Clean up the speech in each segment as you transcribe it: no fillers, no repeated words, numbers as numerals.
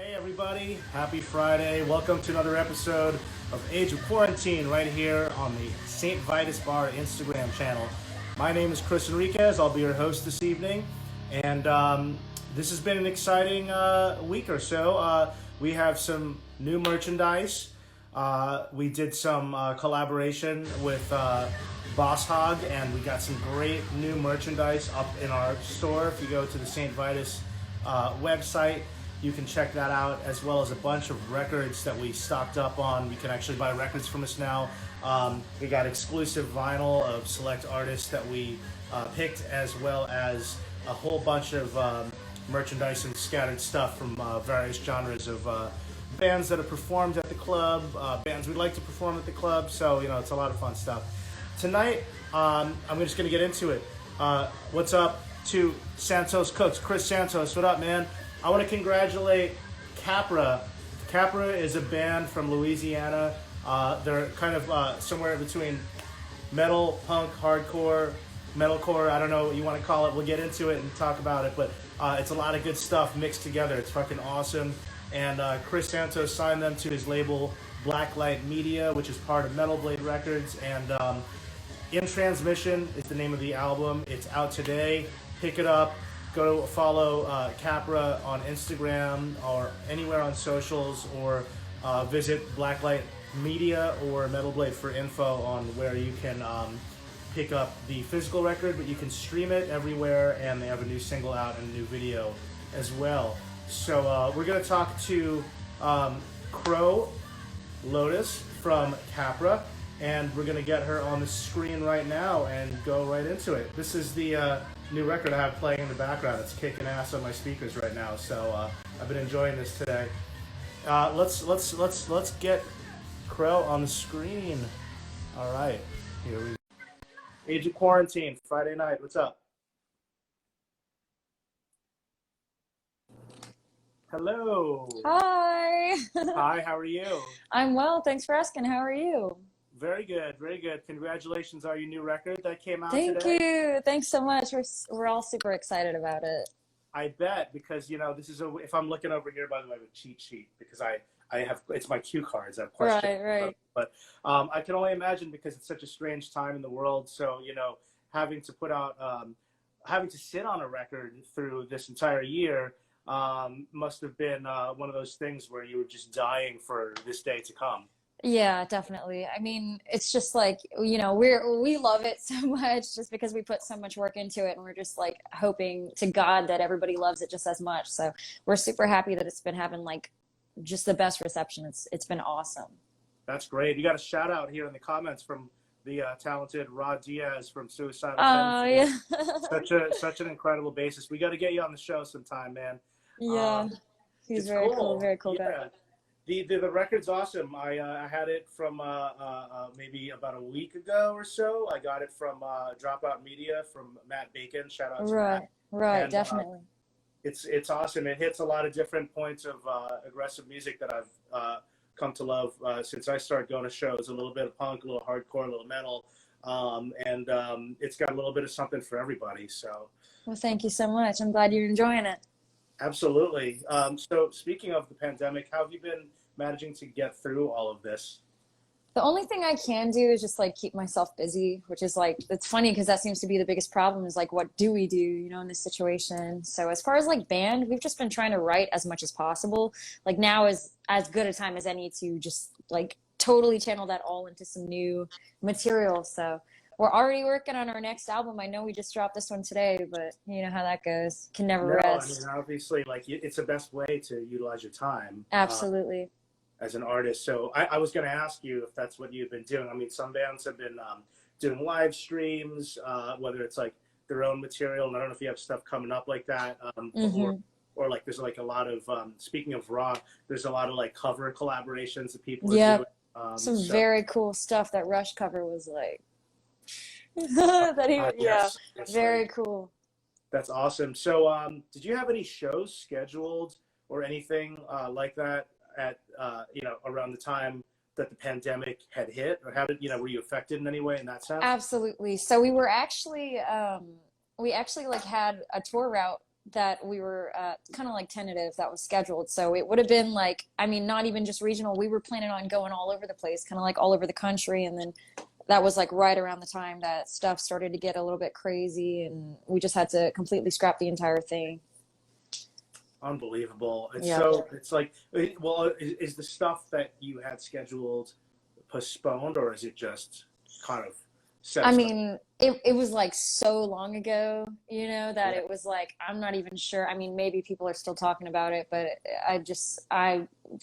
Hey everybody, happy Friday. Welcome to another episode of Age of Quarantine right here on the St. Vitus Bar Instagram channel. My name is Chris Enriquez. I'll be your host this evening. And this has been an exciting week or so. We have some new merchandise. We did some collaboration with Boss Hog, and we got some great new merchandise up in our store. If you go to the St. Vitus website, you can check that out, as well as a bunch of records that we stocked up on. You can actually buy records from us now. We got exclusive vinyl of select artists that we picked, as well as a whole bunch of merchandise and scattered stuff from various genres of bands that have performed at the club, bands we'd like to perform at the club. So, you know, it's a lot of fun stuff. Tonight, I'm just going to get into it. What's up to Santos Cooks? Chris Santos, what up, man? I want to congratulate Capra. Capra is a band from Louisiana. They're kind of somewhere between metal, punk, hardcore, metalcore. I don't know what you want to call it. We'll get into it and talk about it, but it's a lot of good stuff mixed together. It's fucking awesome. And Chris Santos signed them to his label Blacklight Media, which is part of Metal Blade Records. And In Transmission is the name of the album. It's out today. Pick it up. Go follow Capra on Instagram or anywhere on socials, or visit Blacklight Media or Metal Blade for info on where you can pick up the physical record, but you can stream it everywhere, and they have a new single out and a new video as well. So we're going to talk to Crow Lotus from Capra, and we're going to get her on the screen right now and go right into it. This is the new record I have playing in the background. It's kicking ass on my speakers right now, so I've been enjoying this today. Let's get Crow on the screen. All right, here we go. Age of Quarantine, Friday night. What's up? Hello. Hi. Hi, how are you? I'm well, thanks for asking. How are you? Very good, very good. Congratulations on your new record that came out Thank today. you. Thanks so much. We're all super excited about it. I bet, because, you know, this is if I'm looking over here, by the way, with cheat sheet, because I have, it's my cue cards. I have questions. Right. But I can only imagine, because it's such a strange time in the world. So, you know, having to put out, having to sit on a record through this entire year must have been one of those things where you were just dying for this day to come. Yeah, definitely. I mean, it's just like, you know, we love it so much just because we put so much work into it, and we're just like hoping to God that everybody loves it just as much. So we're super happy that it's been having like just the best reception. It's been awesome. That's great. You got a shout out here in the comments from the talented Rod Diaz from Suicidal Oh, Tendencies. yeah. such an incredible bassist. We got to get you on the show sometime, man. Yeah. He's very cool. Very cool guy. The record's awesome. I had it from maybe about a week ago or so. I got it from Dropout Media from Matt Bacon. Shout out to Matt. Right, And, definitely. It's awesome. It hits a lot of different points of aggressive music that I've come to love since I started going to shows. A little bit of punk, a little hardcore, a little metal, and it's got a little bit of something for everybody. So, Well, thank you so much. I'm glad you're enjoying it. absolutely. So speaking of the pandemic, how have you been managing to get through all of this? The only thing I can do is just like keep myself busy, which is like, it's funny because that seems to be the biggest problem, is like, what do we do, you know, in this situation? So as far as like band, we've just been trying to write as much as possible. Like now is as good a time as any to just like totally channel that all into some new material. So we're already working on our next album. I know we just dropped this one today, but you know how that goes. Can never rest. I mean, obviously, like, it's the best way to utilize your time. Absolutely. As an artist. So I was going to ask you if that's what you've been doing. I mean, some bands have been doing live streams, whether it's like their own material, and I don't know if you have stuff coming up like that, or like there's like a lot of, speaking of rock, there's a lot of like cover collaborations that people are doing. Some very cool stuff. That Rush cover was like, very cool. That's awesome. So did you have any shows scheduled or anything like that at you know, around the time that the pandemic had hit, or how did, you know, were you affected in any way in that sense? Absolutely. So we were actually we actually like had a tour route that we were kind of like tentative that was scheduled. So it would have been like, I mean, not even just regional. We were planning on going all over the place, kind of like all over the country. And then that was like right around the time that stuff started to get a little bit crazy, and we just had to completely scrap the entire thing. Unbelievable. It's Yeah. so, it's like, well, is the stuff that you had scheduled postponed, or is it just kind of set I aside? mean, it was like so long ago, you know, that Yeah. it was like, I'm not even sure. I mean, maybe people are still talking about it, but I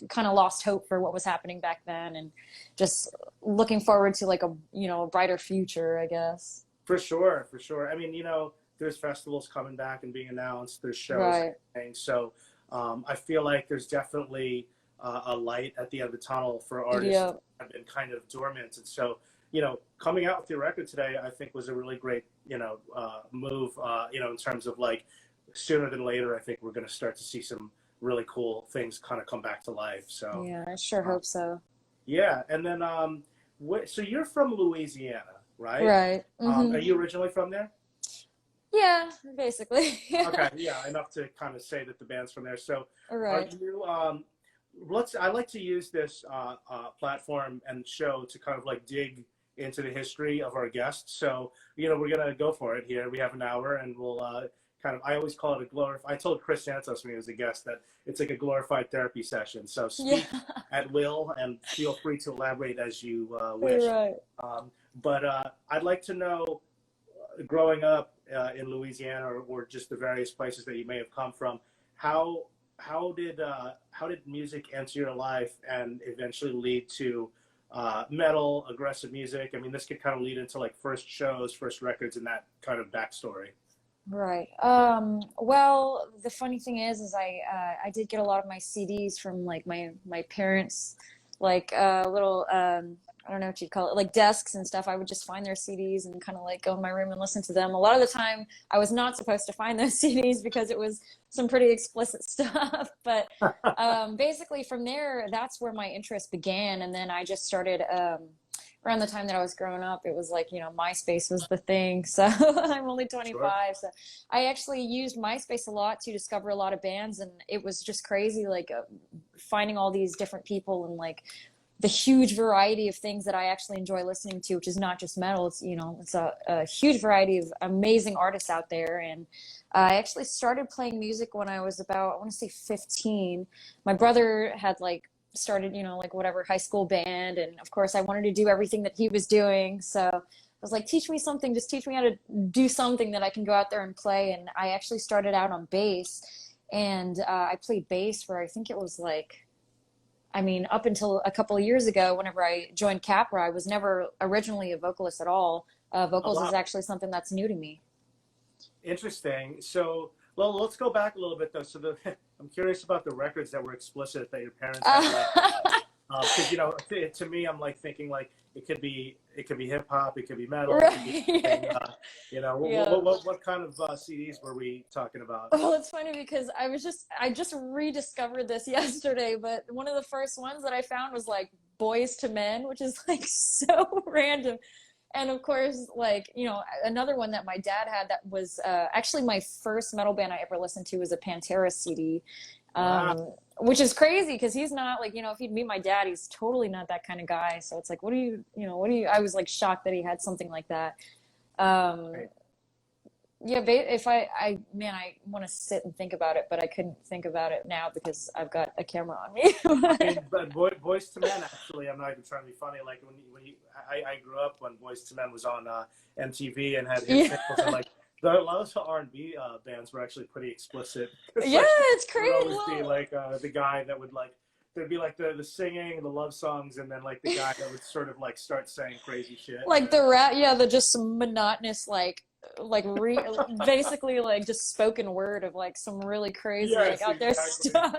kind of lost hope for what was happening back then, and just looking forward to like a, you know, a brighter future, I guess. For sure, for sure. I mean, you know, there's festivals coming back and being announced. There's shows Right. and things. So I feel like there's definitely a light at the end of the tunnel for artists Yeah. that have been kind of dormant. And so, you know, coming out with your record today, I think was a really great, you know, move, you know, in terms of like sooner than later, I think we're going to start to see some really cool things kind of come back to life. So, Yeah, I sure hope so. yeah. And then, so you're from Louisiana, right? Right. Mhm. Are you originally from there? Yeah, basically. Okay, yeah, enough to kind of say that the band's from there. So, Right. are you? I like to use this platform and show to kind of like dig into the history of our guests. So, you know, we're gonna go for it here. We have an hour, and we'll kind of. I always call it a glorified. I told Chris Santos when he was a guest that it's like a glorified therapy session. So speak Yeah. at will, and feel free to elaborate as you wish. Right. But I'd like to know, growing up in Louisiana, or just the various places that you may have come from, how did music enter your life and eventually lead to metal, aggressive music? I mean, this could kind of lead into like first shows, first records, and that kind of backstory. Right. Well, the funny thing is I did get a lot of my CDs from like my parents, like little I don't know what you'd call it, like desks and stuff. I would just find their CDs and kind of like go in my room and listen to them. A lot of the time, I was not supposed to find those CDs because it was some pretty explicit stuff. But basically, from there, that's where my interest began. And then I just started. Around the time that I was growing up, it was like, you know, MySpace was the thing. So I'm only 25. So I actually used MySpace a lot to discover a lot of bands, and it was just crazy, like finding all these different people and like the huge variety of things that I actually enjoy listening to, which is not just metal. It's, you know, it's a huge variety of amazing artists out there. And I actually started playing music when I was about, I want to say 15. My brother had like started, you know, like whatever high school band, and of course I wanted to do everything that he was doing, so I was like, teach me something, just teach me how to do something that I can go out there and play. And I actually started out on bass, and I played bass for, I think it was like, I mean, up until a couple of years ago, whenever I joined Capra, I was never originally a vocalist at all. Vocals is actually something that's new to me. Interesting. So, well, let's go back a little bit though. So I'm curious about the records that were explicit that your parents had. Because, you know, to me, I'm like thinking like it could be hip hop, it could be metal, Right. it could be, you know, Yeah. what kind of CDs were we talking about? Well, it's funny because I just rediscovered this yesterday, but one of the first ones that I found was like Boys to Men, which is like so random. And of course, like, you know, another one that my dad had that was actually my first metal band I ever listened to was a Pantera CD, which is crazy because he's not like, you know, if you'd meet my dad, he's totally not that kind of guy. So it's like, what do you, I was like shocked that he had something like that. Right. Yeah, if I want to sit and think about it, but I couldn't think about it now because I've got a camera on me. I mean, but Boys to Men, actually, I'm not even trying to be funny. Like I grew up when Boys to Men was on MTV and had hit singles, and like a lot of R&B bands were actually pretty explicit. Yeah, like, it's crazy. There would always be like the guy that would like, there'd be like the singing, the love songs, and then like the guy that would sort of like start saying crazy shit. Like the rap, yeah, the just monotonous basically like just spoken word of like some really crazy Yes, like out there exactly. stuff.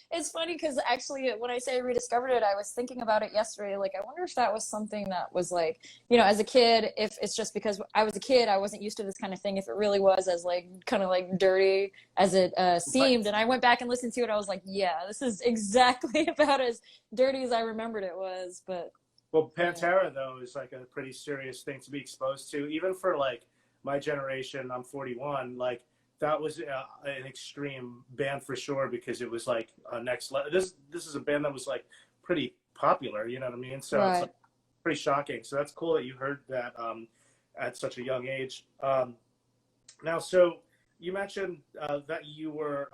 It's funny because actually when I say I rediscovered it, I was thinking about it yesterday. Like, I wonder if that was something that was like, you know, as a kid, if it's just because I was a kid, I wasn't used to this kind of thing, if it really was as like kind of like dirty as it seemed. And I went back and listened to it. I was like, yeah, this is exactly about as dirty as I remembered it was. But well, Pantera though is like a pretty serious thing to be exposed to, even for like my generation. I'm 41. Like that was an extreme band for sure, because it was like next level. This is a band that was like pretty popular, you know what I mean? So it's Right. like pretty shocking. So that's cool that you heard that at such a young age. Now, so you mentioned that you were,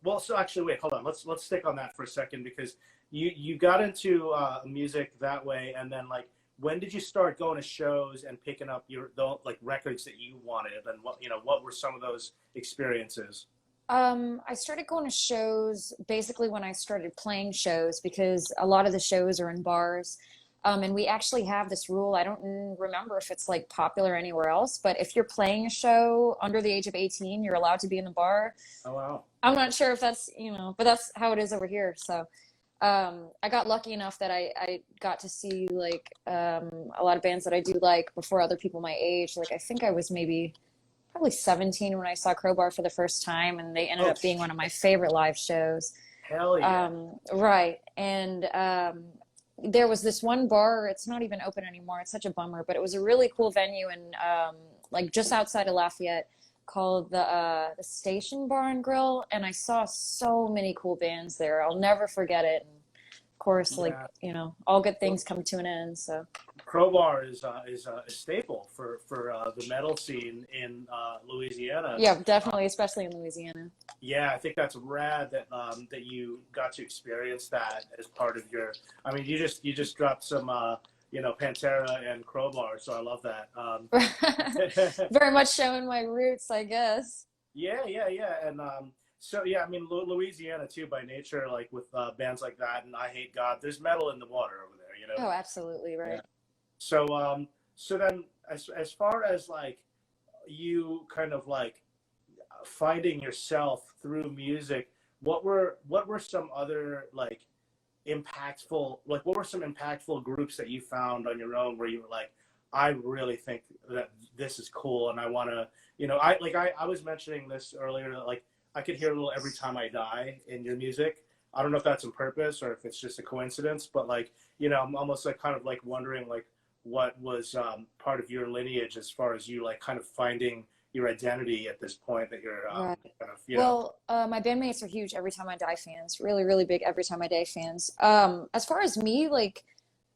well, so actually, wait, hold on. Let's stick on that for a second, because you got into music that way, and then like, when did you start going to shows and picking up the records that you wanted, and what were some of those experiences? I started going to shows basically when I started playing shows, because a lot of the shows are in bars. And we actually have this rule. I don't remember if it's like popular anywhere else, but if you're playing a show under the age of 18, you're allowed to be in the bar. Oh, wow. I'm not sure if that's, but that's how it is over here. So I got lucky enough that I got to see like a lot of bands that I do like before other people my age. Like I think I was probably 17 when I saw Crowbar for the first time, and they ended up being one of my favorite live shows. Hell yeah. Right. And there was this one bar, it's not even open anymore. It's such a bummer, but it was a really cool venue in like just outside of Lafayette, called the Station Bar and Grill, and I saw so many cool bands there. I'll never forget it. And of course, like all good things come to an end. So Crowbar is a staple for the metal scene in Louisiana. Yeah, definitely, especially in Louisiana. Yeah, I think that's rad that that you got to experience that as part of your. I mean, you just dropped some Pantera and Crowbar, so I love that. Very much showing my roots, I guess. Yeah, and so yeah, I mean Louisiana too by nature, like with bands like that, and I Hate God. There's metal in the water over there, you know. Oh, absolutely, right. Yeah. So so then as far as like you kind of like finding yourself through music, what were some other like what were some impactful groups that you found on your own where you were like, I really think that this is cool, and I want to, I was mentioning this earlier, that like I could hear a little Every Time I Die in your music. I don't know if that's on purpose or if it's just a coincidence, but like, I'm almost like kind of like wondering like what was part of your lineage as far as you like kind of finding your identity at this point that you're Right. kind of, Well, my bandmates are huge Every Time I Die fans, really, really big Every Time I Die fans. As far as me, like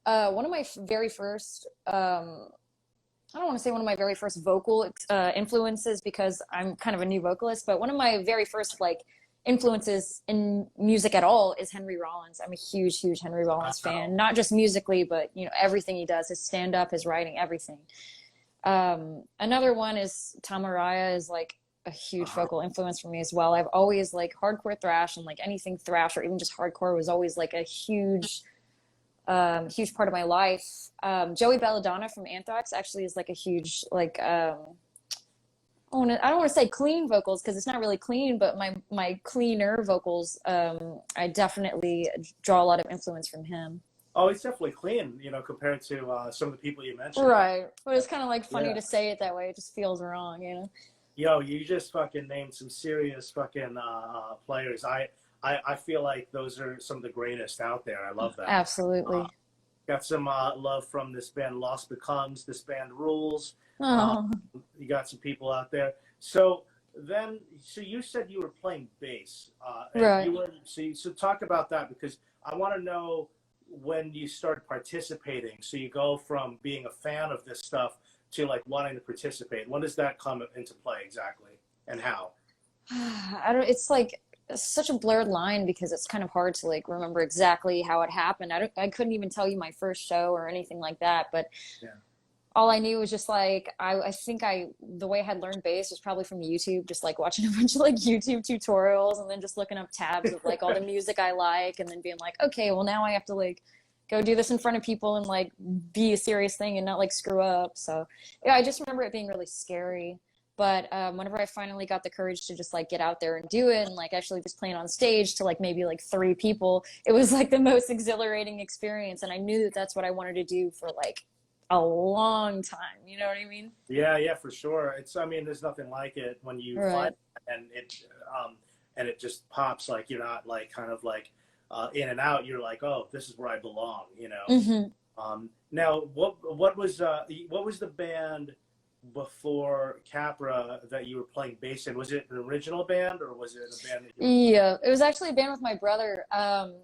one of my very first, I don't want to say one of my very first vocal influences, because I'm kind of a new vocalist, but one of my very first like influences in music at all is Henry Rollins. I'm a huge Henry Rollins fan, not just musically, but everything he does, his stand-up, his writing, everything. Another one is Tom Araya is like a huge vocal influence for me as well. I've always like hardcore thrash, and like anything thrash or even just hardcore was always like a huge part of my life. Joey Belladonna from Anthrax actually is like a huge like I don't want to say clean vocals, because it's not really clean, but my cleaner vocals, I definitely draw a lot of influence from him. Oh, it's definitely clean, compared to some of the people you mentioned. Right. But it's kind of like funny to say it that way. It just feels wrong, Yo, you just fucking named some serious fucking players. I feel like those are some of the greatest out there. I love that. Absolutely. Got some love from this band Lost Becomes, this band Rules. Oh. You got some people out there. So you said you were playing bass. Right. So talk about that, because I want to know when you started participating. So you go from being a fan of this stuff to like wanting to participate. When does that come into play exactly, and how? It's like such a blurred line, because it's kind of hard to like remember exactly how it happened. I couldn't even tell you my first show or anything like that, but yeah. All I knew was just like, I think the way I had learned bass was probably from YouTube, just like watching a bunch of like YouTube tutorials, and then just looking up tabs of like all the music I like, and then being like, okay, well now I have to like go do this in front of people and like be a serious thing and not like screw up. So yeah, I just remember it being really scary. But whenever I finally got the courage to just like get out there and do it, and like actually just playing on stage to like maybe like 3 people, it was like the most exhilarating experience. And I knew that that's what I wanted to do for like a long time. You know what I mean? Yeah, for sure. There's nothing like it when you find it, and it just pops. Like you're not like kind of like in and out. You're like, oh, this is where I belong. Mm-hmm. Now, what was the band before Capra that you were playing bass in? Was it an original band or was it a band that you were... Yeah, it was actually a band with my brother.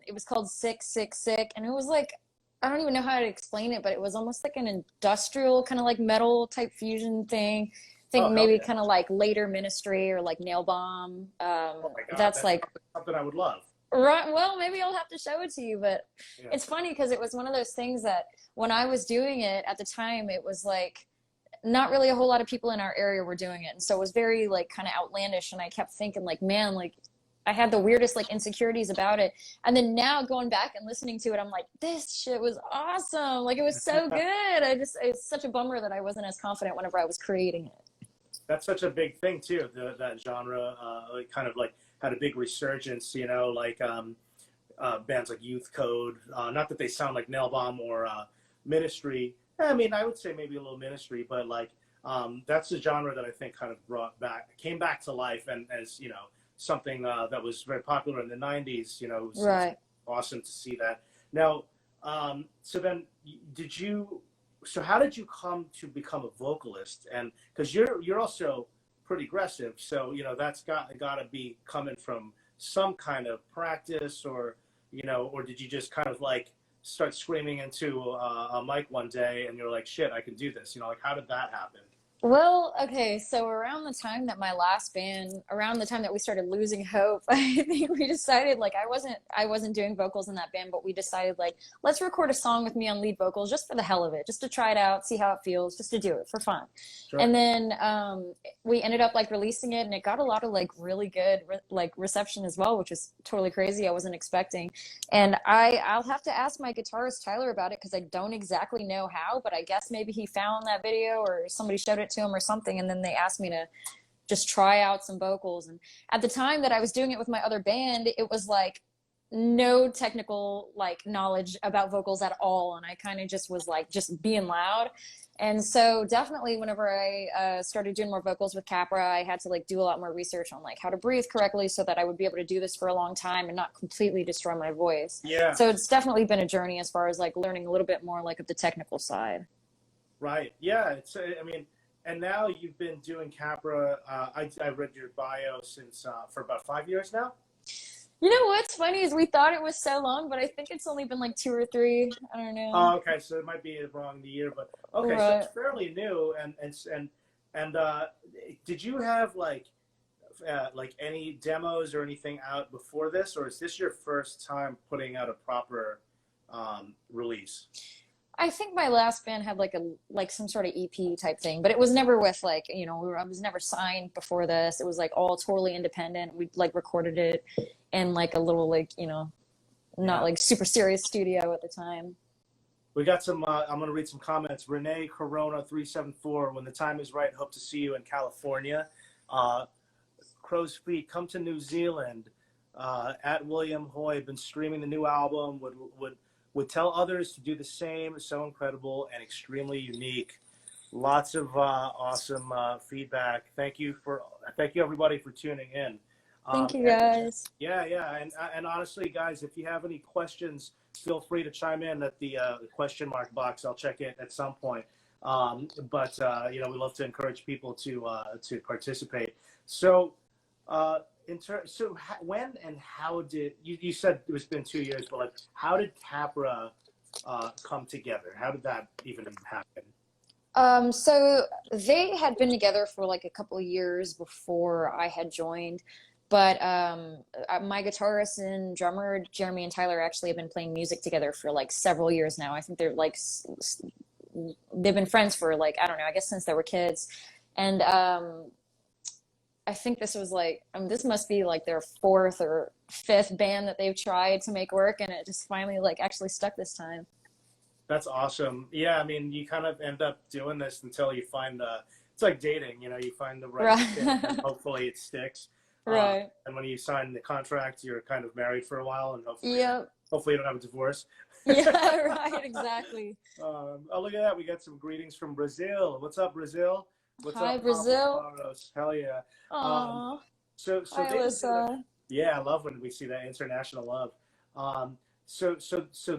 It was called Sick, Sick, Sick, and it was like I don't even know how to explain it, but it was almost like an industrial kind of like metal type fusion thing. I think Oh, hell maybe yeah. kind of like later Ministry or like Nail Bomb. Oh my God, That's that's like something I would love. right. Well, maybe I'll have to show it to you, but Yeah. it's funny because it was one of those things that when I was doing it at the time, it was like not really a whole lot of people in our area were doing it, and so it was very like kind of outlandish. And I kept thinking like, man, like I had the weirdest like insecurities about it. And then now going back and listening to it, I'm like, this shit was awesome. Like it was so good. It's such a bummer that I wasn't as confident whenever I was creating it. That's such a big thing too. That genre like, kind of like had a big resurgence. You know, like bands like Youth Code. Not that they sound like Nail Bomb or Ministry. I mean, I would say maybe a little Ministry, but like that's the genre that I think kind of came back to life, and as you know, something that was very popular in the '90s. You know, Right. awesome to see that. Now, so then, So how did you come to become a vocalist? And because you're also pretty aggressive, so you know that's got to be coming from some kind of practice, or you know, or did you just kind of like start screaming into a mic one day and you're like, shit, I can do this? You know, like how did that happen? Well, okay, so around the time that my last band, around the time that we started losing hope, I think we decided like I wasn't doing vocals in that band, but we decided like let's record a song with me on lead vocals just for the hell of it, just to try it out, see how it feels, just to do it for fun. Sure. And then we ended up like releasing it, and it got a lot of like really good like reception as well, which was totally crazy. I wasn't expecting. And I'll have to ask my guitarist Tyler about it because I don't exactly know how, but I guess maybe he found that video or somebody showed it to him or something, and then they asked me to just try out some vocals. And at the time that I was doing it with my other band, it was like no technical like knowledge about vocals at all, and I kind of just was like just being loud. And so definitely whenever I started doing more vocals with Capra, I had to like do a lot more research on like how to breathe correctly so that I would be able to do this for a long time and not completely destroy my voice. Yeah. So it's definitely been a journey as far as like learning a little bit more like of the technical side. Right. Yeah. It's. I mean, and now you've been doing Capra. I read your bio since for about 5 years now. You know what's funny is we thought it was so long, but I think it's only been like 2 or 3. I don't know. Oh, okay. So it might be wrong the year, but okay. Right. So it's fairly new. And did you have like any demos or anything out before this, or is this your first time putting out a proper release? I think my last band had like some sort of EP type thing, but it was never with like, you know, I was never signed before this. It was like all totally independent. We like recorded it in like a little like, you know, not like super serious studio at the time. We got some, I'm going to read some comments. Renee Corona 374, when the time is right, hope to see you in California. Crow's Feet, come to New Zealand. At William Hoy, been streaming the new album, would tell others to do the same. So incredible and extremely unique. Lots of awesome feedback. Thank you everybody for tuning in. Thank you guys. Yeah. And honestly, guys, if you have any questions, feel free to chime in at the question mark box. I'll check it at some point. But you know, we love to encourage people to participate. So, when and how did you said it's been 2 years, but like how did Capra come together? How did that even happen? So they had been together for like a couple of years before I had joined, but my guitarist and drummer Jeremy and Tyler actually have been playing music together for like several years now. I think they're like they've been friends for like, I don't know, I guess since they were kids. And I think this was like, this must be like their 4th or 5th band that they've tried to make work, and it just finally like actually stuck this time. That's awesome. Yeah, I mean, you kind of end up doing this until you find it's like dating, you know, you find the right fit and hopefully it sticks. Right. And when you sign the contract, you're kind of married for a while, and Yep. hopefully you don't have a divorce. Yeah, right, exactly. Oh, look at that. We got some greetings from Brazil. What's up, Brazil? What's Hi, up, Brazil. Hell yeah. Aww. So Hi, Alyssa. yeah, I love when we see that international love. So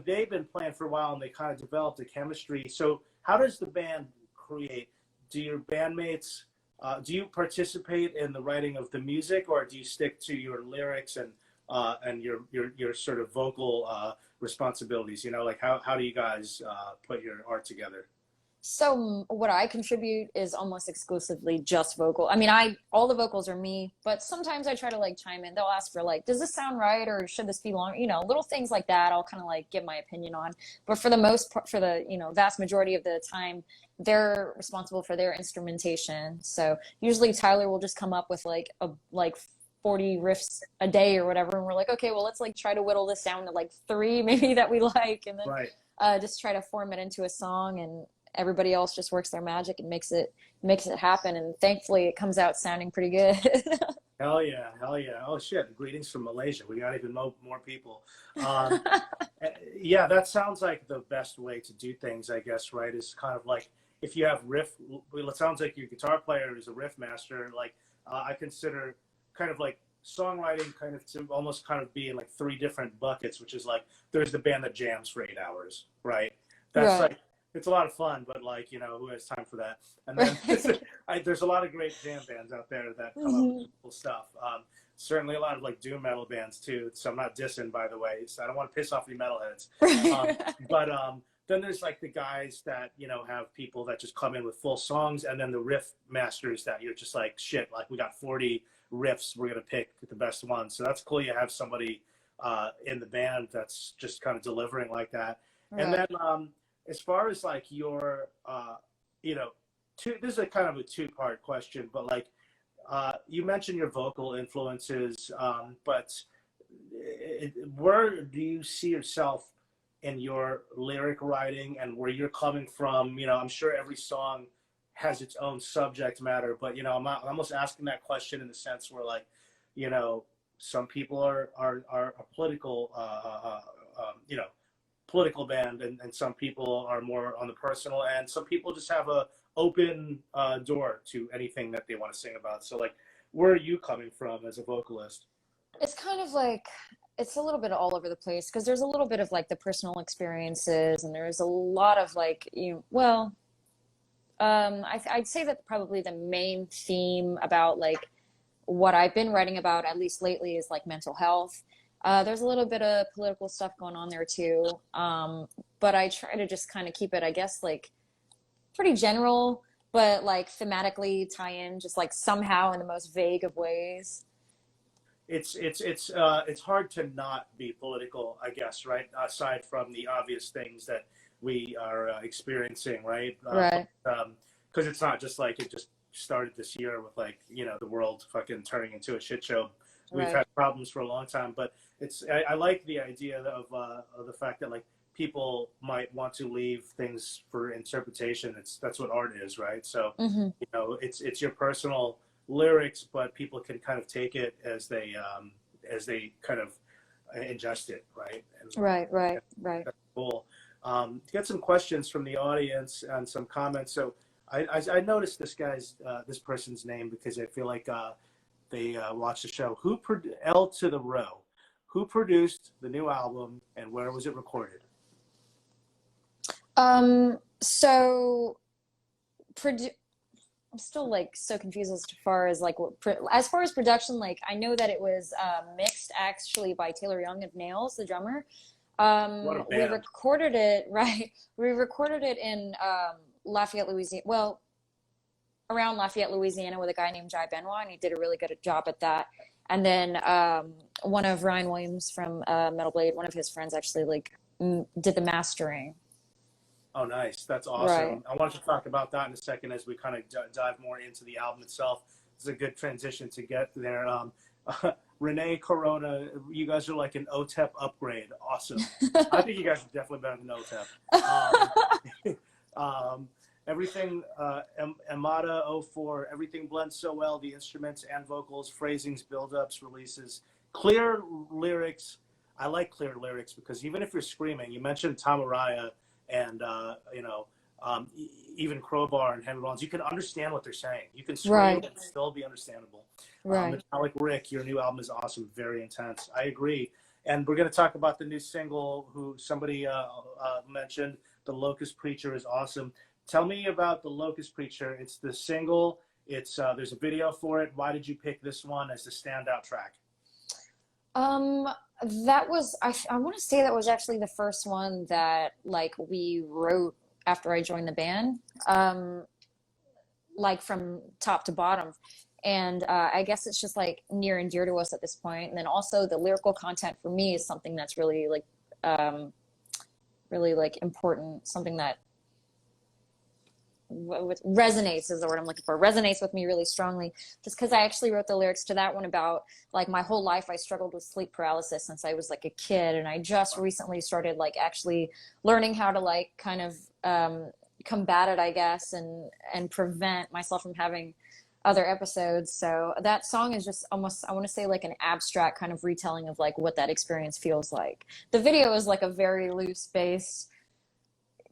they've been playing for a while, and they kind of developed a chemistry. So how does the band create? do your bandmates, do you participate in the writing of the music, or do you stick to your lyrics and your sort of vocal responsibilities? You know, like how do you guys put your art together? So what I contribute is almost exclusively just vocal. I mean, all the vocals are me, but sometimes I try to like chime in. They'll ask for like, does this sound right, or should this be long? You know, little things like that. I'll kind of like give my opinion on. But for the most part, for the vast majority of the time, they're responsible for their instrumentation. So usually Tyler will just come up with like 40 riffs a day or whatever, and we're like, okay, well, let's like try to whittle this down to like 3 maybe that we like, and then just try to form it into a song, and everybody else just works their magic and makes it happen. And thankfully it comes out sounding pretty good. Hell yeah. Oh shit, greetings from Malaysia. We got even more people. Yeah, that sounds like the best way to do things, I guess, right? Is kind of like, if you have it sounds like your guitar player is a riff master. Like I consider kind of like songwriting kind of to almost kind of be in like 3 different buckets, which is like, there's the band that jams for 8 hours, right? That's like, it's a lot of fun, but like, you know, who has time for that? And then there's a lot of great jam bands out there that come up with cool stuff. Certainly a lot of like doom metal bands too. So I'm not dissing, by the way. So I don't want to piss off any metalheads. But then there's like the guys that, you know, have people that just come in with full songs, and then the riff masters that you're just like, shit, like we got 40 riffs, we're gonna pick the best ones. So that's cool. You have somebody in the band that's just kind of delivering like that. And then as far as like your, you know, this is a kind of a 2-part question, but like you mentioned your vocal influences, but where do you see yourself in your lyric writing, and where you're coming from? You know, I'm sure every song has its own subject matter, but you know, I'm almost asking that question in the sense where, like, you know, some people are political, you know, political band, and some people are more on the personal, and some people just have a open door to anything that they want to sing about. So like, where are you coming from as a vocalist? It's kind of like, it's a little bit all over the place, because there's a little bit of like the personal experiences, and there's a lot of like, I'd say that probably the main theme about like what I've been writing about, at least lately, is like mental health. There's a little bit of political stuff going on there too. But I try to just kind of keep it, I guess, like pretty general, but like thematically tie in just like somehow in the most vague of ways. It's hard to not be political, I guess, right? Aside from the obvious things that we are experiencing, right? Right. Because it's not just like it just started this year with like, you know, the world fucking turning into a shit show. We've had problems for a long time, but I like the idea of the fact that like people might want to leave things for interpretation. That's what art is, right? So you know, it's your personal lyrics, but people can kind of take it as they kind of ingest it, right? And Right. That's cool. Get some questions from the audience and some comments. So I noticed this person's name because I feel like they watched the show. L to the row. Who produced the new album, and where was it recorded? So I'm still like so confused as far as like as far as production. Like, I know that it was mixed actually by Taylor Young of Nails, the drummer. What a band. We recorded it We recorded it in Lafayette, Louisiana. Well, around Lafayette, Louisiana, with a guy named Jai Benoit, and he did a really good job at that. And then one of Ryan Williams from Metal Blade, one of his friends actually like did the mastering. Oh, nice. That's awesome. Right. I want to talk about that in a second as we kind of dive more into the album itself. It's a good transition to get there. Renee Corona, you guys are like an OTEP upgrade. Awesome. I think you guys are definitely better than OTEP. Everything, Amada 04, everything blends so well. The instruments and vocals, phrasings, build-ups, releases, clear lyrics. I like clear lyrics because even if you're screaming, you mentioned Tamaraya and, even Crowbar and Henry Rollins, you can understand what they're saying. You can scream and still be understandable. Metallic Rick, your new album is awesome, very intense. I agree. And we're going to talk about the new single who somebody mentioned. The Locust Preacher is awesome. Tell me about the Locust Preacher. It's the single. It's there's a video for it. Why did you pick this one as the standout track? That was I want to say that was actually the first one that like we wrote after I joined the band, like from top to bottom. And I guess it's just like near and dear to us at this point. And then also the lyrical content for me is something that's really like important, something that resonates is the word I'm looking for. Resonates with me really strongly, just because I actually wrote the lyrics to that one about like my whole life I struggled with sleep paralysis since I was like a kid, and I just recently started like actually learning how to like kind of combat it, I guess, and prevent myself from having other episodes. So that song is just almost, I want to say, like an abstract kind of retelling of like what that experience feels like. The video is like a very loose based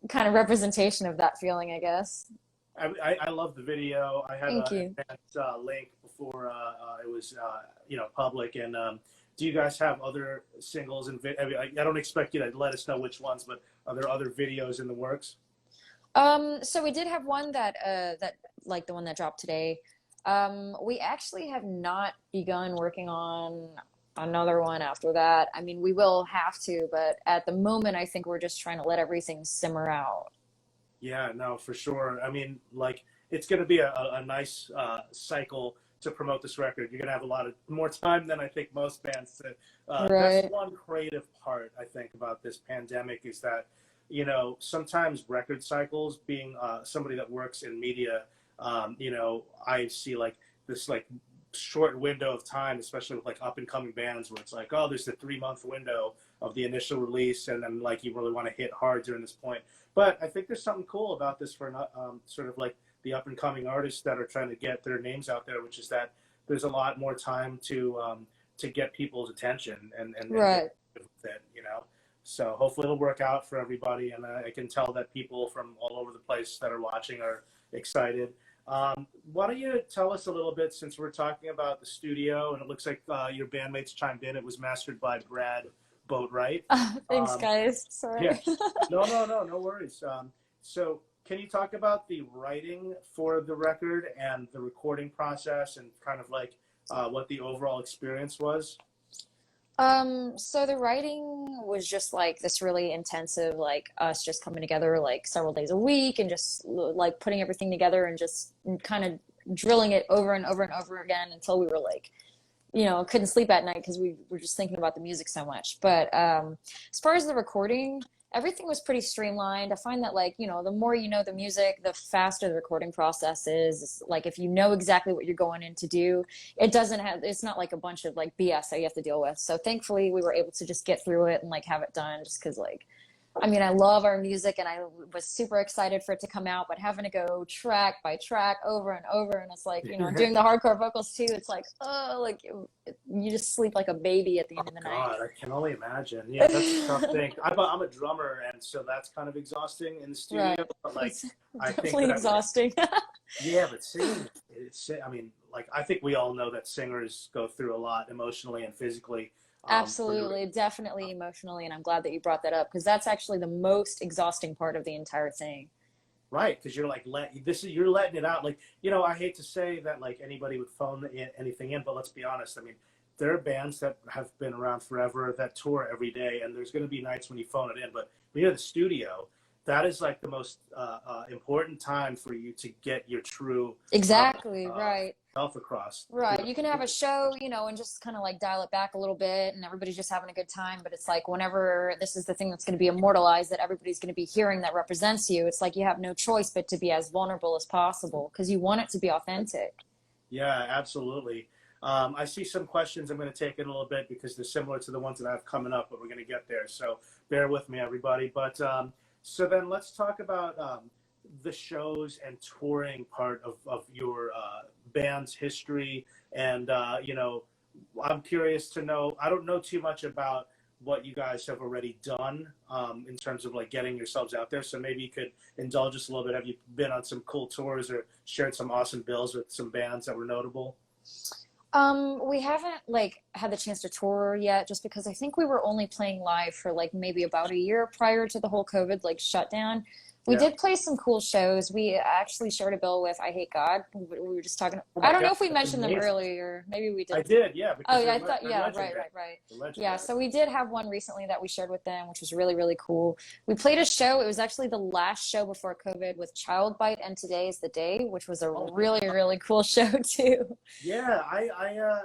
kind of representation of that feeling, I guess. I love the video. I had Thank a you. link before it was public. And do you guys have other singles and I don't expect you to let us know which ones, but are there other videos in the works? So we did have one that like the one that dropped today. We actually have not begun working on another one after that. I mean, we will have to, but at the moment, I think we're just trying to let everything simmer out. Yeah, no, for sure. I mean, like, it's going to be a nice cycle to promote this record. You're going to have a lot of more time than I think most bands. Right. That's one creative part, I think, about this pandemic is that, sometimes record cycles, being somebody that works in media, I see like this like short window of time, especially with like up and coming bands where it's like, oh, there's the 3-month window of the initial release, and then like you really want to hit hard during this point. But I think there's something cool about this for sort of like the up and coming artists that are trying to get their names out there, which is that there's a lot more time to get people's attention and Right. with it, So hopefully it'll work out for everybody, and I can tell that people from all over the place that are watching are excited. Why don't you tell us a little bit, since we're talking about the studio, and it looks like your bandmates chimed in. It was mastered by Brad Boatwright. Thanks, guys. Sorry. Yeah. No worries. So can you talk about the writing for the record and the recording process and kind of like what the overall experience was? So the writing was just like this really intensive, like us just coming together like several days a week and just like putting everything together and just kind of drilling it over and over and over again until we were like, couldn't sleep at night because we were just thinking about the music so much. But as far as the recording, everything was pretty streamlined. I find that like, the more you know the music, the faster the recording process is. It's like if you know exactly what you're going in to do, it's not like a bunch of like BS that you have to deal with. So thankfully we were able to just get through it and like have it done, just because like, I mean, I love our music and I was super excited for it to come out, but having to go track by track over and over, and it's like, doing the hardcore vocals too, it's like, oh, like you just sleep like a baby at the end of the night. God, I can only imagine. Yeah, that's a tough thing. I'm a drummer, and so that's kind of exhausting in the studio. Right. But like, It's I think definitely exhausting. Yeah, but singing, I mean, like, I think we all know that singers go through a lot emotionally and physically. Absolutely, definitely emotionally, and I'm glad that you brought that up, because that's actually the most exhausting part of the entire thing. Right, because you're like you're letting it out. Like, I hate to say that like anybody would phone anything in, but let's be honest. I mean, there are bands that have been around forever that tour every day, and there's going to be nights when you phone it in. But when you're in the studio, that is like the most important time for you to get your true right. self across. Right. You can have a show, and just kind of like dial it back a little bit and everybody's just having a good time. But it's like whenever this is the thing that's going to be immortalized, that everybody's going to be hearing, that represents you, it's like you have no choice but to be as vulnerable as possible because you want it to be authentic. Yeah, absolutely. I see some questions I'm going to take in a little bit because they're similar to the ones that I have coming up, but we're going to get there. So bear with me, everybody. But so then let's talk about the shows and touring part of your band's history. And, I'm curious to know, I don't know too much about what you guys have already done in terms of like getting yourselves out there. So maybe you could indulge us a little bit. Have you been on some cool tours or shared some awesome bills with some bands that were notable? We haven't like had the chance to tour yet, just because I think we were only playing live for like maybe about a year prior to the whole COVID like shutdown. We Yeah. did play some cool shows. We actually shared a bill with I Hate God. We were just talking. Oh I my don't know God, if we that's mentioned them amazing. earlier. Maybe we I did. did, yeah, Oh because yeah, I thought they're yeah, right, legendary. right, right. They're Yeah, legendary. so we did have one recently that we shared with them, which was really, really cool. We played a show. It was actually the last show before COVID with Child Bite and Today is the Day, which was a Oh my really, God. really cool show too. Yeah,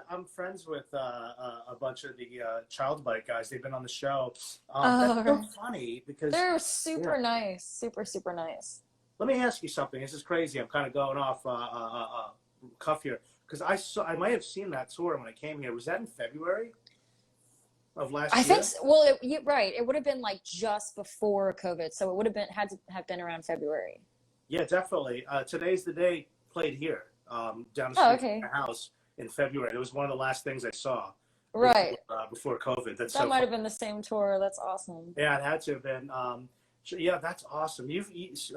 I'm friends with a bunch of the Child Bite guys. They've been on the show. That's Oh, so right. funny because They're yeah. super nice, super, super nice. Let me ask you something. This is crazy. I'm kind of going off cuff here because I might have seen that tour when I came here. Was that in February of I last think, year? well, right. It would have been like just before COVID, so it would have been had to have been around February. Yeah, definitely. Today's the Day played here down the Oh, street from okay. my house in February. It was one of the last things I saw Right. before COVID. That's That so might fun. have been the same tour. That's awesome. Yeah, it had to have been. Yeah, that's awesome.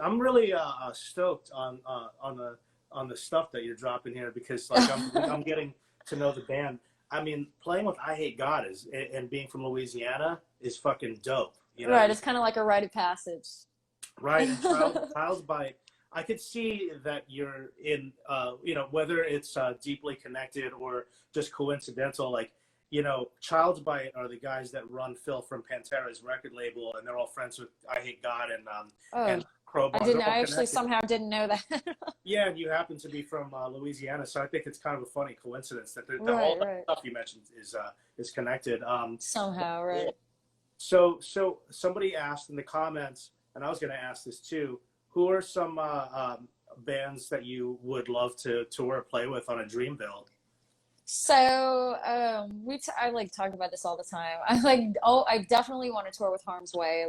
I'm really stoked on the stuff that you're dropping here because like I'm getting to know the band. I mean, playing with I Hate God is and being from Louisiana is fucking dope. You know, Right. It's kind of like a rite of passage. right? And Child Bite. I could see that you're in, whether it's deeply connected or just coincidental. Like, Child Bite are the guys that run Phil from Pantera's record label, and they're all friends with I Hate God Oh, and Crowbar. I They're didn't. all I actually connected. somehow didn't know that. Yeah, and you happen to be from Louisiana, so I think it's kind of a funny coincidence that all Right. that Right. stuff you mentioned is connected. Somehow. Right. So somebody asked in the comments, and I was going to ask this too. Who are some bands that you would love to tour or play with on a dream bill? So I like talk about this all the time. I definitely want to tour with Harm's Way.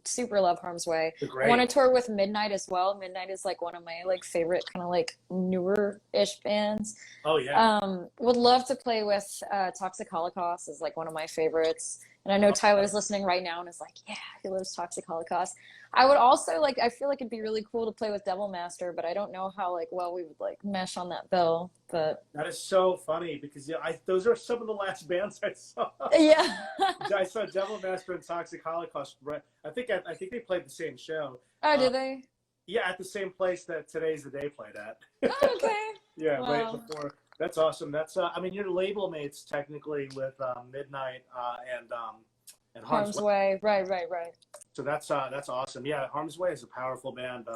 Super love Harm's Way. They're I want great. to tour with Midnight as well. Midnight is like one of my like favorite kind of like newer-ish bands. Oh yeah. Would love to play with Toxic Holocaust is like one of my favorites. And I know Tyler's listening right now and is like, yeah, he loves Toxic Holocaust. I would also like, I feel like it'd be really cool to play with Devil Master, but I don't know how like well we would like mesh on that bill. But That is so funny because those are some of the last bands I saw. yeah. I saw Devil Master and Toxic Holocaust. Right, I think they played the same show. Oh, did they? Yeah, at the same place that Today's the Day played at. Oh, okay. Yeah, right Wow. before. That's awesome. That's I mean, you're label mates technically with Midnight and Harm's Harm's Way. Way. Right. So that's awesome. Yeah, Harm's Way is a powerful band.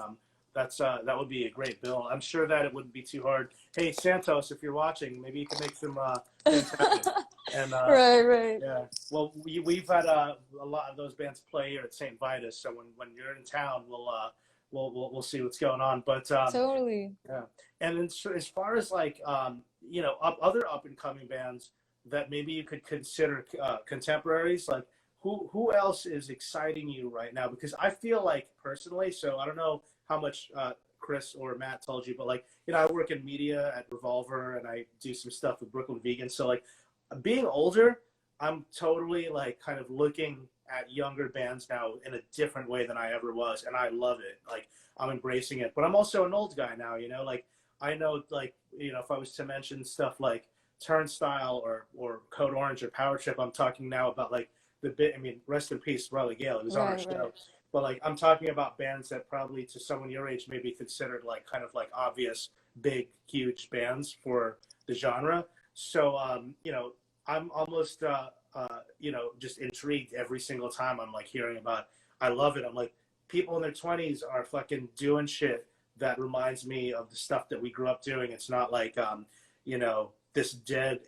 That would be a great bill. I'm sure that it wouldn't be too hard. Hey Santos, if you're watching, maybe you can make some things happen. And Right. yeah, well, we've had a lot of those bands play here at St. Vitus. So when you're in town, we'll see what's going on. But Totally. yeah, and then, so as far as like other up and coming bands that maybe you could consider contemporaries, like who else is exciting you right now? Because I feel like personally, so I don't know how much Chris or Matt told you, but like I work in media at Revolver and I do some stuff with Brooklyn Vegan. So like being older, I'm totally like kind of looking at younger bands now in a different way than I ever was, and I love it. Like I'm embracing it, but I'm also an old guy now. Like I know, like if I was to mention stuff like Turnstile or Code Orange or Power Trip, I'm talking now about like the bit. I mean, rest in peace, Riley Gale. It was on our show. Right. But like I'm talking about bands that probably to someone your age may be considered like kind of like obvious, big, huge bands for the genre. So I'm almost just intrigued every single time I'm like hearing about. I love it. I'm like people in their 20s are fucking doing shit that reminds me of the stuff that we grew up doing. It's not like this dead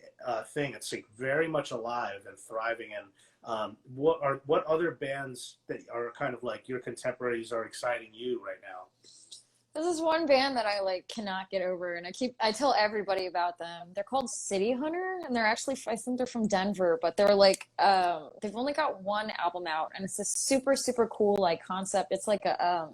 thing. It's like very much alive and thriving. And what other bands that are kind of like your contemporaries are exciting you right now? This is one band that I like cannot get over, and I tell everybody about them. They're called City Hunter, and they're actually I think they're from Denver, but they're like they've only got one album out, and it's this super super cool like concept. It's like a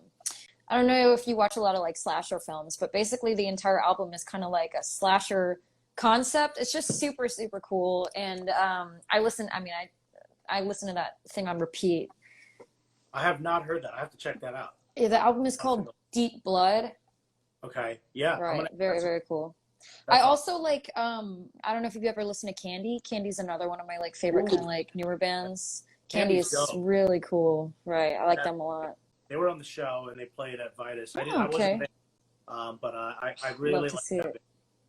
I don't know if you watch a lot of like slasher films, but basically the entire album is kind of like a slasher concept. It's just super super cool, and I listen to that thing on repeat. I have not heard that. I have to check that out. Yeah, the album is called Deep Blood. Okay. Yeah. Right. Very, very cool. I also like, I don't know if you've ever listened to Candy. Candy's another one of my like favorite kind of like newer bands. Candy Candy's is dope. really cool. Right. I like them a lot. They were on the show and they played at Vitus. Oh, I wasn't okay. there, but I Love really to like see that it. band.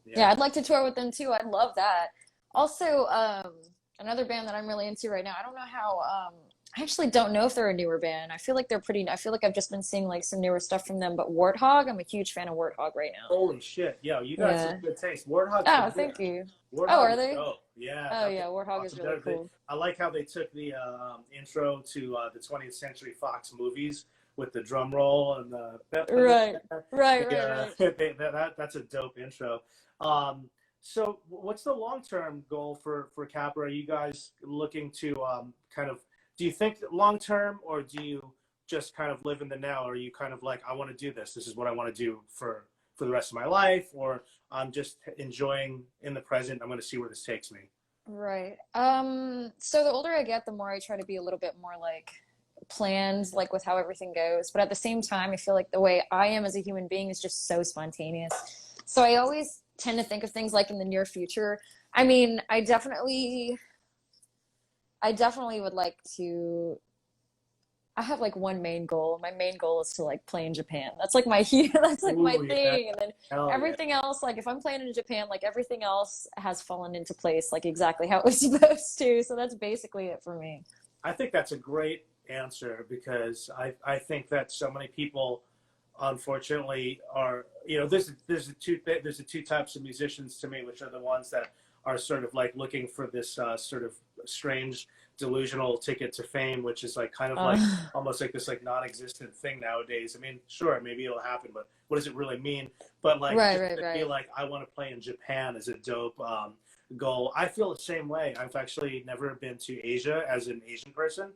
Yeah. Yeah, I'd like to tour with them too. I'd love that. Also, another band that I'm really into right now. I don't know how. I actually don't know if they're a newer band. I feel like they're pretty. I feel like I've just been seeing like some newer stuff from them. But Warthog, I'm a huge fan of Warthog right now. Holy shit, yo, you guys Yeah. have good taste. Warthog's Oh, legit. thank you. Oh, Warthog are is they? dope. Yeah, Oh, that yeah. band's Warthog is awesome. really cool. I like how they took the intro to the 20th Century Fox movies with the drum roll and the Right, right, right, that's a dope intro. So what's the long-term goal for Capra? Are you guys looking to kind of, do you think long-term, or do you just kind of live in the now? Or are you kind of like, I want to do this. This is what I want to do for the rest of my life, or I'm just enjoying in the present. I'm going to see where this takes me. right. So the older I get, the more I try to be a little bit more like planned, like with how everything goes. But at the same time, I feel like the way I am as a human being is just so spontaneous. So I always tend to think of things like in the near future. I mean, I definitely would like to. I have like one main goal. My main goal is to like play in Japan. That's like my that's like my Ooh, yeah. thing. And then Hell yeah. everything else, like if I'm playing in Japan, like everything else has fallen into place like exactly how it was supposed to. So that's basically it for me. I think that's a great answer, because I think that so many people, unfortunately, are, there's the two types of musicians to me, which are the ones that are sort of like looking for this sort of strange delusional ticket to fame, which is like kind of like almost like this like non-existent thing nowadays. I mean, sure, maybe it'll happen, but what does it really mean? But like, Right, just right, to be right. like, I want to play in Japan is a dope goal. I feel the same way. I've actually never been to Asia as an Asian person.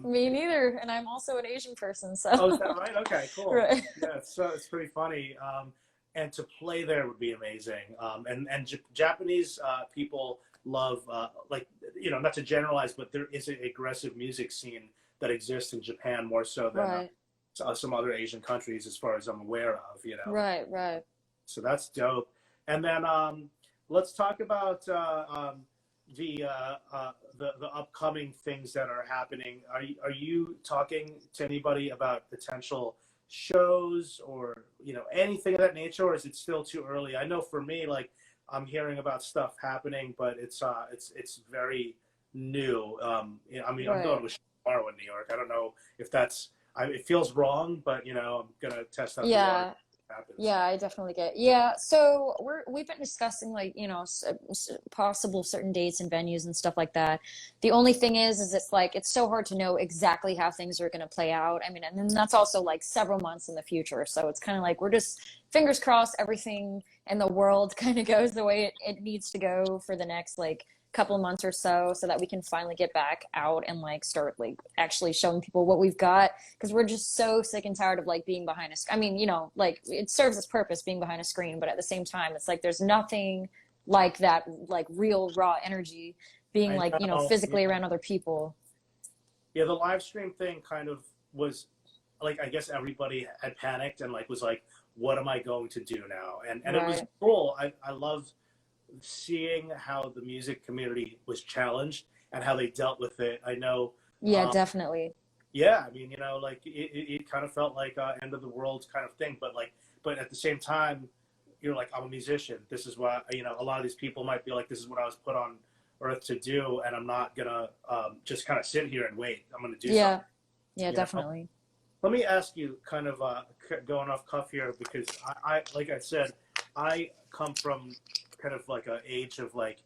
Me neither. And I'm also an Asian person, so Oh, is that right? Okay, cool. right. Yeah, so it's pretty funny. And to play there would be amazing. And Japanese people love, like, not to generalize, but there is an aggressive music scene that exists in Japan more so than Right. some other Asian countries, as far as I'm aware of. Right, right. So that's dope. And then let's talk about the upcoming things that are happening. Are you talking to anybody about potential shows, or anything of that nature, or is it still too early? I know for me, like, I'm hearing about stuff happening, but it's very new. I mean, I'm going Right. to a show tomorrow in New York. I don't know if that's, it feels wrong, but I'm gonna test out the water. Yeah. Happens. Yeah, I definitely get. Yeah, so we've been discussing like, possible certain dates and venues and stuff like that. The only thing is it's like it's so hard to know exactly how things are going to play out. I mean, and then that's also like several months in the future. So it's kind of like we're just fingers crossed everything in the world kind of goes the way it needs to go for the next like couple months or so that we can finally get back out and like start like actually showing people what we've got, because we're just so sick and tired of like being behind a I mean, like it serves its purpose being behind a screen, but at the same time it's like there's nothing like that, like real raw energy being I like know. physically around other people. Yeah, the live stream thing kind of was like, I guess everybody had panicked and like was like, what am I going to do now? And it was Right. cool. I loved seeing how the music community was challenged and how they dealt with it. I know. Yeah, definitely. Yeah, I mean, like it kind of felt like end of the world kind of thing, but at the same time, you're like, I'm a musician. This is what, a lot of these people might be like, this is what I was put on earth to do, and I'm not gonna just kind of sit here and wait. I'm gonna do Yeah. something. Yeah, definitely. Let me ask you, kind of going off cuff here, because I like I said, I come from kind of like an age of like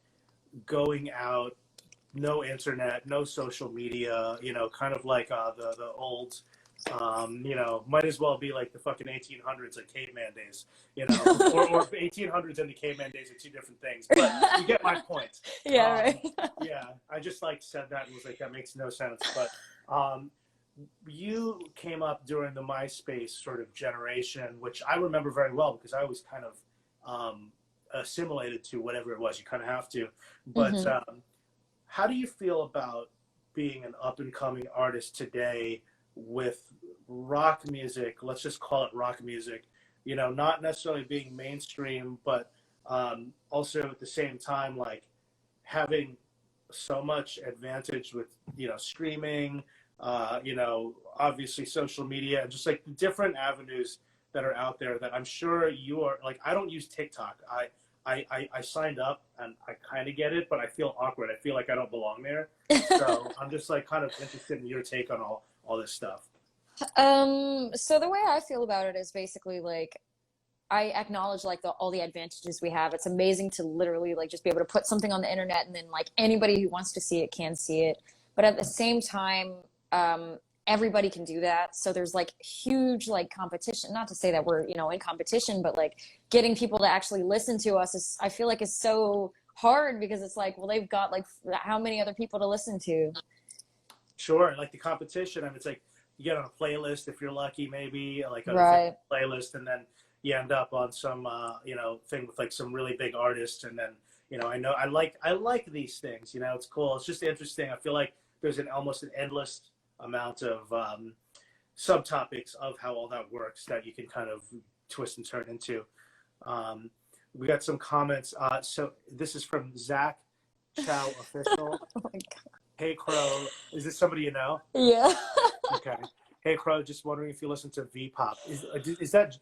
going out, no internet, no social media, kind of like the old, might as well be like the fucking 1800s, like caveman days, or 1800s and the caveman days are two different things, but you get my point. Yeah, right. Yeah, I just like said that and was like, that makes no sense, but you came up during the MySpace sort of generation, which I remember very well because I was kind of assimilated to whatever it was. You kind of have to. But how do you feel about being an up-and-coming artist today with rock music? Let's just call it rock music. Not necessarily being mainstream, but also at the same time, like having so much advantage with streaming, you know, obviously social media, just like different avenues that are out there that I'm sure you are like. I don't use TikTok. I signed up and I kind of get it, but I feel awkward. I feel like I don't belong there. So I'm just like kind of interested in your take on all this stuff. So the way I feel about it is basically like I acknowledge like all the advantages we have. It's amazing to literally like just be able to put something on the internet and then like anybody who wants to see it can see it. But at the same time, everybody can do that. So there's like huge like competition. Not to say that we're, you know, in competition, but like getting people to actually listen to us is, I feel like, is so hard because it's like, well, they've got like how many other people to listen to? Sure, like the competition. I mean, it's like you get on a playlist if you're lucky, maybe like a Right. playlist, and then you end up on some you know, thing with like some really big artists, and then, you know, I like these things. You know, it's cool. It's just interesting. I feel like there's almost an endless amount of subtopics of how all that works that you can kind of twist and turn into. We got some comments. So this is from Zach Chow Official. Oh my God. Hey Crow, is this somebody you know? Yeah. Okay. Hey Crow, just wondering if you listen to V-pop. Is that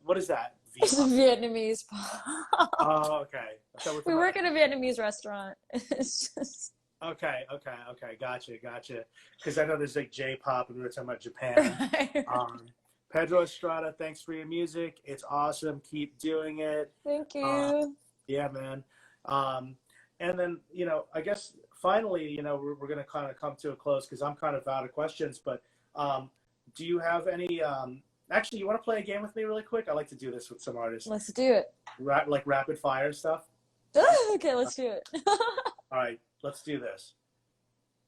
what is that? It's a V-pop? Vietnamese pop. Oh, okay. So We work at a Vietnamese restaurant. It's just Okay. Gotcha. Because I know there's like J-pop, and we were talking about Japan. right. Pedro Estrada, thanks for your music. It's awesome. Keep doing it. Thank you. Yeah, man. And then, you know, I guess finally, you know, we're going to kind of come to a close because I'm kind of out of questions. But do you have any? Actually, you want to play a game with me really quick? I like to do this with some artists. Let's do it. Like rapid fire stuff. Okay, let's do it. All right, let's do this.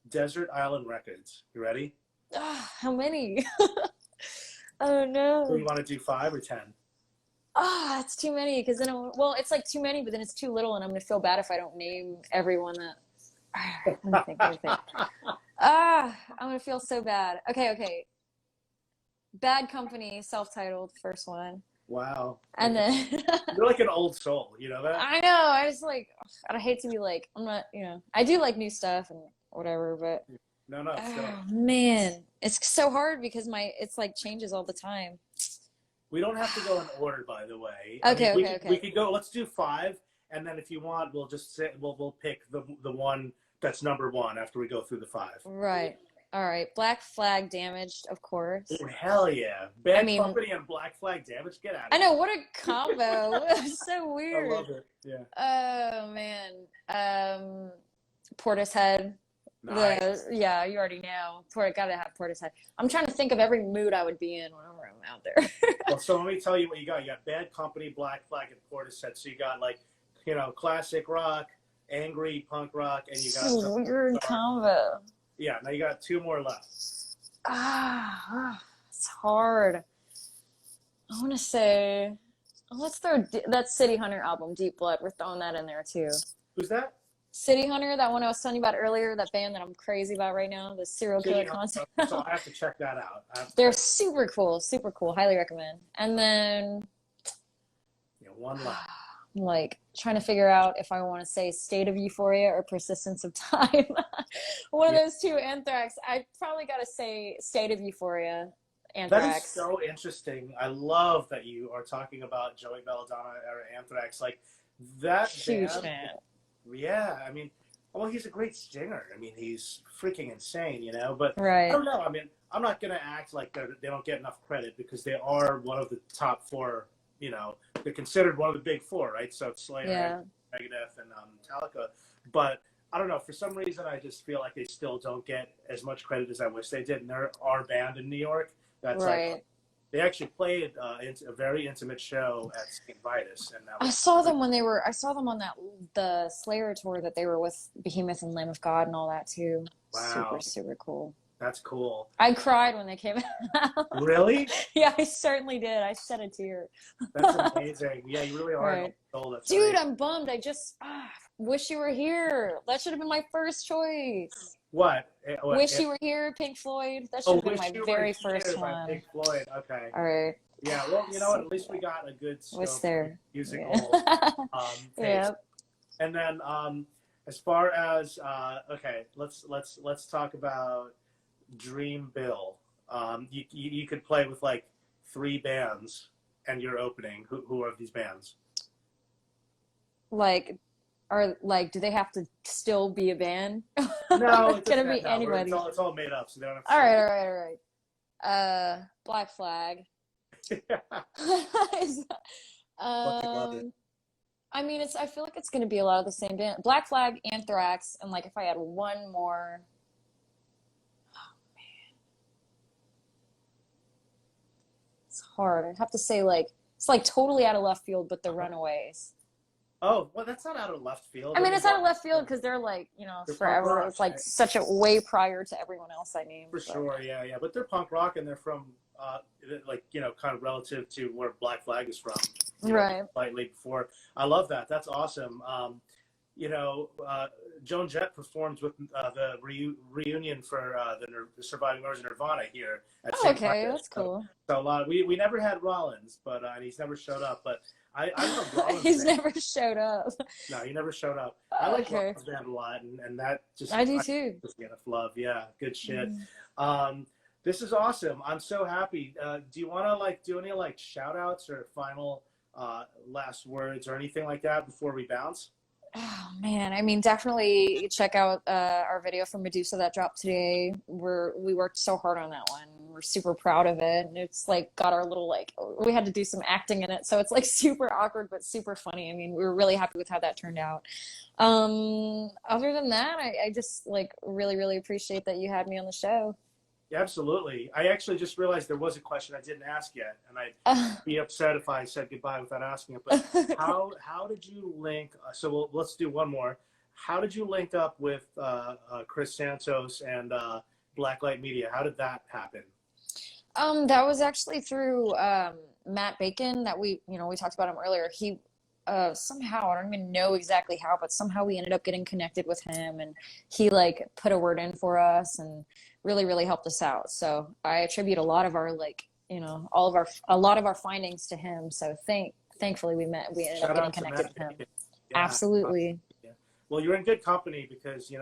Desert Island Records. You ready? How many? Oh no. So you want to do 5 or 10? It's too many because then well, it's like too many, but then it's too little, and I'm gonna feel bad if I don't name everyone that. Let me think. I'm gonna feel so bad. Okay. Bad Company, self-titled, first one. Wow. And then You're like an old soul, you know that? I know. I was like, I hate to be like, I'm not, you know, I do like new stuff and whatever, but No. man, it's so hard because it's like changes all the time. We don't have to go in order, by the way. Okay, I mean, okay. We could go. Let's do 5, and then if you want, we'll just say we'll pick the one that's number 1 after we go through the 5. Right. All right. Black Flag, Damaged, of course. Oh, hell yeah! Bad Company and Black Flag, Damaged. Get out of I here. know, what a combo. It's so weird. I love it. Yeah. Oh man. Portishead. Nice. Yeah, you already know. Gotta have Portishead. I'm trying to think of every mood I would be in whenever I'm out there. Well, so let me tell you what you got. You got Bad Company, Black Flag, and Portishead. So you got like, you know, classic rock, angry punk rock, and you got some weird combo. Yeah, now you got 2 more left. It's hard. I want to say, let's throw that City Hunter album, Deep Blood. We're throwing that in there too. Who's that? City Hunter, that one I was telling you about earlier, that band that I'm crazy about right now, the serial killer concept. So I have to check that out. They're super cool, highly recommend. And then, yeah, 1 left. I'm like trying to figure out if I want to say State of Euphoria or Persistence of Time. One of those 2, Anthrax. I probably got to say State of Euphoria, Anthrax. That is so interesting. I love that you are talking about Joey Belladonna era Anthrax. Like that Huge band, fan. Yeah, I mean, well, he's a great singer. I mean, he's freaking insane, you know. But Right. I don't know. I mean, I'm not gonna act like they don't get enough credit because they are one of the top 4. You know, they're considered one of the big 4, right? So it's Slayer, Megadeth, and Metallica. But I don't know. For some reason, I just feel like they still don't get as much credit as I wish they did. And they're our band in New York. That's right. Like, they actually played a very intimate show at St. Vitus, and that was I saw them when I saw them on the Slayer tour that they were with Behemoth and Lamb of God and all that too. Wow. Super cool. That's cool. I cried when they came out. Really? Yeah, I certainly did. I shed a tear. That's amazing. Yeah, you really are an Right. old soul. That's Dude, great. I'm bummed. I just Wish You Were Here. That should have been my first choice. What? Wish You Were Here, Pink Floyd. That should have been Wish my You very Were Here first by one. Pink Floyd. Okay. All right. Yeah. Well, you know what? At least we got a good What's scope there? musical taste. Yeah. And then as far as okay, let's talk about dream bill. You could play with like 3 bands and you're opening. Who are these bands? Like, do they have to still be a band? No, it Can doesn't it have, be no, anybody? it's all made up, so they don't have to All say right, all right, all right. Black Flag. it. Love it. I mean, I feel like it's gonna be a lot of the same band. Black Flag, Anthrax, and like if I had one more, it's hard. I'd have to say like it's like totally out of left field, but the Runaways. Oh, well, that's not out of left field. I mean, it's out of left field because they're like, They're punk forever. rock, It's like right? such a way prior to everyone else I named. For So. sure, yeah. But they're punk rock, and they're from, like, kind of relative to where Black Flag is from. Right. Slightly before. I love that. That's awesome. Joan Jett performed with the reunion for the surviving members of Nirvana here at St. Okay, Vitus. that's cool. So a lot. We never had Rollins, but he's never showed up. But I love Rollins. He's band. never showed up. No, he never showed up. I like Okay. Rollins band a lot, and that just I do too. just get enough love. Yeah, good shit. This is awesome. I'm so happy. Do you want to do any shout outs or final last words or anything like that before we bounce? Oh man, I mean, definitely check out our video from Medusa that dropped today. We worked so hard on that one. We're super proud of it, and it's like got our little we had to do some acting in it, so it's like super awkward but super funny. I mean, we were really happy with how that turned out. Other than that, I just really really appreciate that you had me on the show. Yeah, absolutely. I actually just realized there was a question I didn't ask yet, and I'd be upset if I said goodbye without asking it. But how did you link? Let's do one more. How did you link up with Chris Santos and Blacklight Media? How did that happen? That was actually through Matt Bacon that we talked about him earlier. He somehow, I don't even know exactly how, but somehow we ended up getting connected with him, and he put a word in for us and really really helped us out. So I attribute a lot of our a lot of our findings to him. So thankfully we ended up getting connected with him. Yeah, Absolutely. Yeah. Well, you're in good company because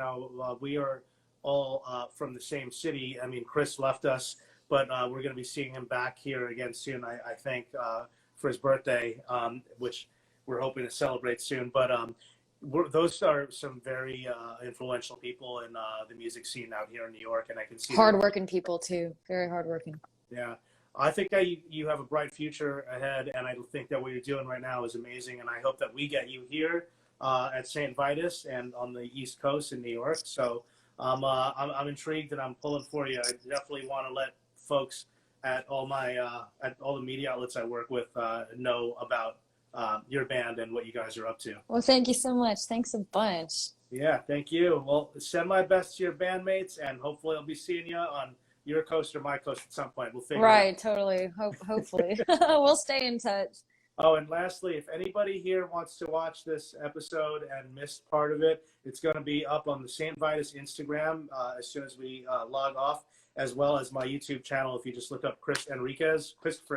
we are all from the same city. I mean, Chris left us, but we're going to be seeing him back here again soon. I think for his birthday, which we're hoping to celebrate soon. But those are some very influential people in the music scene out here in New York, and I can see Hardworking people too, very hardworking. Yeah, I think that you have a bright future ahead, and I think that what you're doing right now is amazing, and I hope that we get you here at St. Vitus and on the East Coast in New York. So I'm intrigued and I'm pulling for you. I definitely want to let folks at all the media outlets I work with know about your band and what you guys are up to. Well, thank you so much. Thanks a bunch. Yeah, thank you. Well, send my best to your bandmates, and hopefully I'll be seeing you on your coast or my coast at some point. We'll figure it out. Right, totally. Hopefully. We'll stay in touch. Oh, and lastly, if anybody here wants to watch this episode and missed part of it, it's going to be up on the St. Vitus Instagram as soon as we log off, as well as my YouTube channel. If you just look up Christopher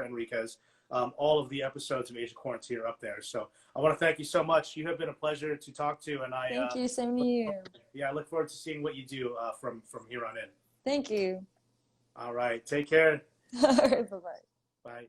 Enriquez, all of the episodes of Age of Quarantine are up there. So I want to thank you so much. You have been a pleasure to talk to, and Thank you. Same to you. Yeah, I look forward to seeing what you do from here on in. Thank you. All right, take care. All right, bye-bye. Bye.